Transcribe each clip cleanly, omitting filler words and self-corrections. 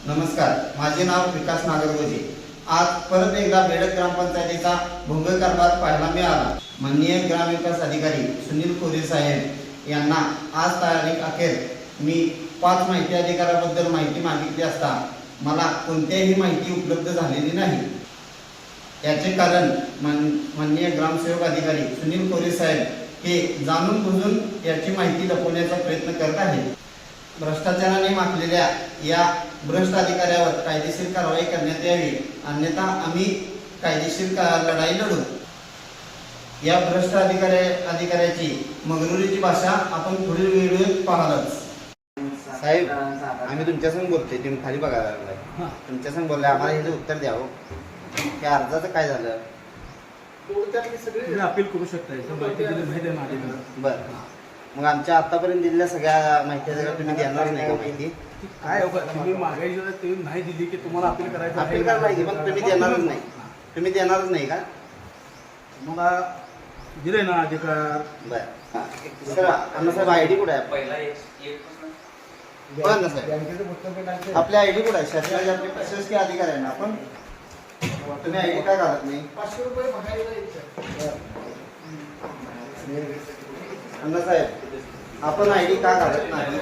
नमस्कार, माझे नाव विकास नागरगोजे। आज परत एकदा बेडक ग्रामपंचायतीचा भोंगळ कारभार पाहायला मिळाला। माननीय ग्रामविकास अधिकारी सुनील कोरे साहेब यांना आज तारीख अखेर मी 5 माहिती अधिकाऱ्याबद्दल माहिती मागितली असता मला कोणतीही माहिती उपलब्ध झालेली नाही। याचे कारण माननीय ग्रामसेवक अधिकारी सुनील कोरे साहेब हे जाणून बुजून याची माहिती लपवण्याचा प्रयत्न करत आहेत। भ्रष्टाचाराने माखलेल्या या भ्रष्ट अधिकाऱ्यावर कायदेशीर कारवाई करण्यात यावी, अन्यथा आम्ही कायदेशीर लढाई लढू। या भ्रष्ट अधिकाऱ्याची मगरुरीची भाषा आपण पुढील व्हिडिओत पाहालच। साहेब, आम्ही तुमच्यासंग बोलतोय, तुम्ही खाली बघायला लागलाय। तुमच्यासंग बोलले, आम्हाला हे उत्तर द्यावं। त्या अर्जाचं काय झालं? तुम्ही अपील करू शकता, माहिती आहे माझ्याकडे। बरं, मग आमच्या आतापर्यंत दिलेल्या सगळ्या माहिती तुम्ही देणार नाही का? माहिती काय तुम्ही मागायची ते नाही दिली की तुम्हाला अपील करायचं अपील करायला पाहिजे, पण तुम्ही देणारच नाही। तुम्ही देणारच नाही का? मग दिले ना अधिकार। बरं सर, साहेब आयडी कुठे आहे? बरं ना साहेब, आपल्या आयडी कुठे आहे? शासनाचे आपले प्रशासकीय अधिकारी आहे ना आपण, तुम्ही आयडी काय घालत नाही? 500 रुपये अण्णा साहेब, आपण आयडी का घालत नाही?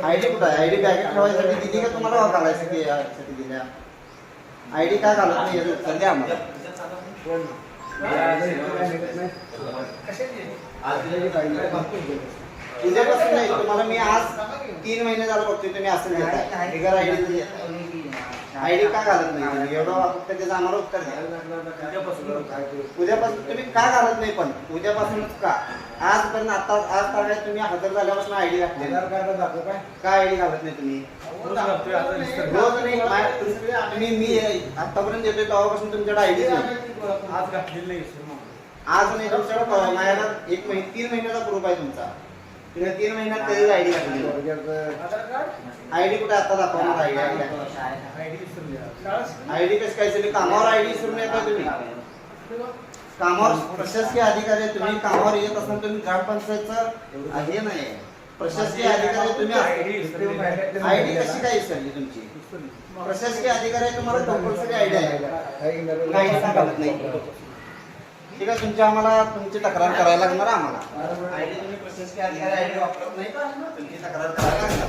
आयडी कुठं आहे? आयडी बॅगेत ठेवायसाठी दिली का तुम्हाला घालायसाठी यासाठी दिल्या? आयडी का घालत नाही याचं उत्तर द्या आम्हाला। उद्यापासून नाही, तुम्हाला मी आज 3 महिने झालं बघतोय तुम्ही असं देताय बिगर आयडी। आयडी का घालत नाही तुम्ही? एवढं फक्त त्याचं आम्हाला उत्तर द्या। उद्यापासून तुम्ही का घालत नाही? पण उद्यापासूनच का? आजपर्यंत आज तारखेला तुम्ही हजर झाल्यापासून आयडी घातली का? आयडी घालत नाही तुम्ही? रोज नाही, तुम्ही मी आतापर्यंत येतोय तेव्हापासून तुमच्याकडे आयडी नाही। आज घातलेली नाही आज नाही, तुमच्याकडे माझ्याकडे 3 महिन्याचा ग्रुप आहे तुमचा। तुम्ही 3 महिन्यात कधी आयडी घातली? आयडी कुठे आता दाखवणार? आयडी कसं काय? तुम्ही कामावर आयडी विसरून येता तुम्ही? कामावर प्रशासकीय अधिकारी तुम्ही कामावर येत असताना तुम्ही ग्रामपंचायतचं हे नाही, प्रशासकीय अधिकारी तुम्ही आयडी कशी काय विसरली तुमची? प्रशासकीय अधिकारी तुम्हाला कंपल्सरी आयडी आहे, आयडी का घालत नाही? ठीक आहे, आम्हाला तुमची तक्रार करायला लागणार। आम्हाला आयडी तुम्ही प्रशासकीय अधिकारी आयडी वापरत नाही, तुमची तक्रार करायला लागणार।